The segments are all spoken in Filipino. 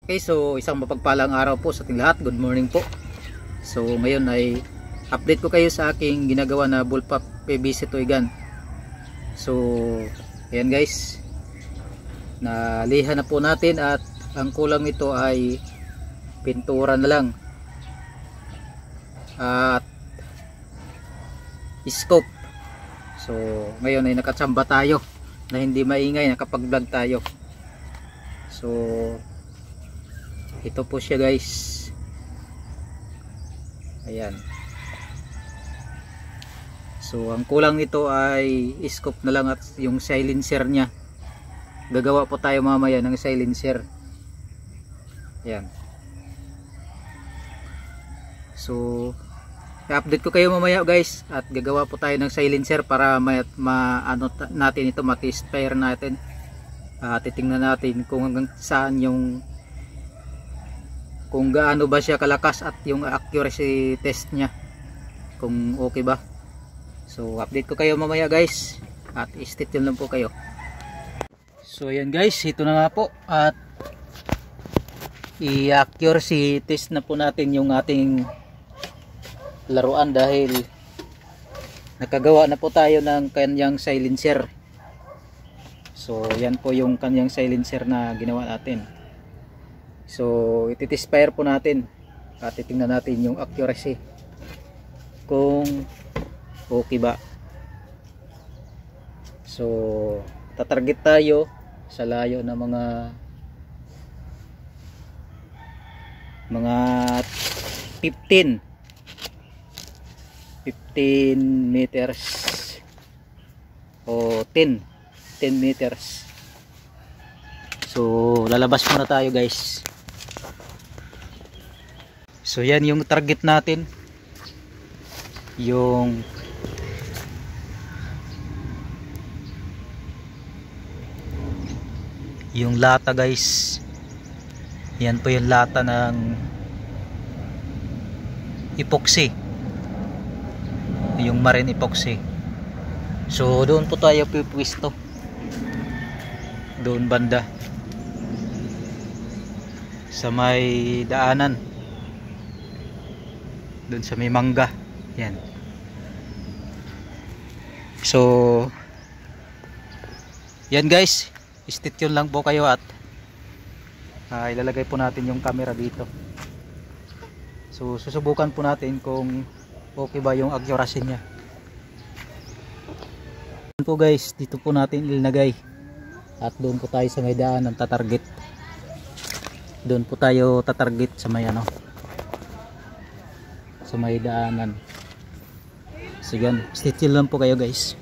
Okay, so isang mapagpalang araw po sa ating lahat. Good morning po. So ngayon ay update ko kayo sa aking ginagawa na bullpup PVC toy gun. So ayan guys, nalihan na po natin at ang kulang nito ay pintura na lang at scope. So ngayon ay nakatsamba tayo na hindi maingay, nakapag-vlog tayo. So ito po siya guys, ayan. So ang kulang nito ay scope na lang at yung silencer nya. Gagawa po tayo mamaya ng silencer, ayan. So i-update ko kayo mamaya guys, at gagawa po tayo ng silencer para ano natin ito, mati-spare natin. Titingnan natin kung hanggang saan yung, kung gaano ba siya kalakas at yung accuracy test nya, kung okay ba. So update ko kayo mamaya guys, at stay tuned lang po kayo. So ayan guys, ito na nga po, at i-accuracy test na po natin yung ating laruan dahil nakagawa na po tayo ng kanyang silencer. So yan po yung kanyang silencer na ginawa natin. So iti-test po natin at titingnan natin yung accuracy kung okay ba. So tatarget tayo sa layo na mga 15 meters o 10 meters. So lalabas muna tayo guys. So yan yung target natin, yung lata guys. Yan po yung lata ng epoxy, yung marine epoxy. So doon po tayo pipwesto, doon banda sa may daanan, doon sa may mangga. Yan. So yan guys, stay tuned lang po kayo at ilalagay po natin yung camera dito. So susubukan po natin kung okay ba yung accuracy nya. Po guys, dito po natin ilalagay at doon po tayo sa may daan ng tatarget. Doon po tayo tatarget sa may ano, sa may daanan. Sige, stay tuned lang po kayo guys.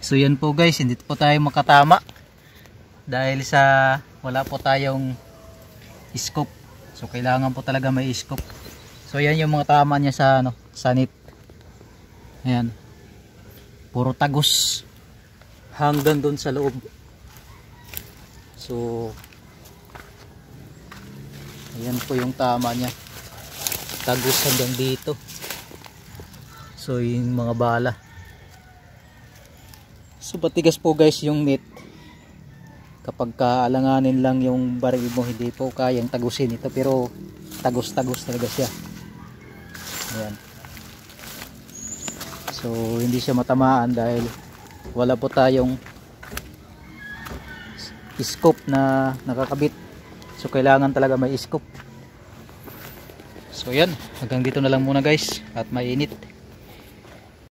So yan po guys, hindi po tayo makatama dahil sa wala po tayong scoop. So kailangan po talaga may scoop. So yan yung mga tama niya sa ano, sa net. Ayan. Puro tagos hanggang doon sa loob. So ayan po yung tama niya. Tagos hanggang dito. So yung mga bala. So matigas po guys yung net. Kapag kaalanganin lang yung baril mo, hindi po kayang tagusin ito, pero tagos-tagos talaga siya. Ayan. So hindi siya matamaan dahil wala po tayong scope na nakakabit. So kailangan talaga may scope. So yan, hanggang dito na lang muna guys, at mainit.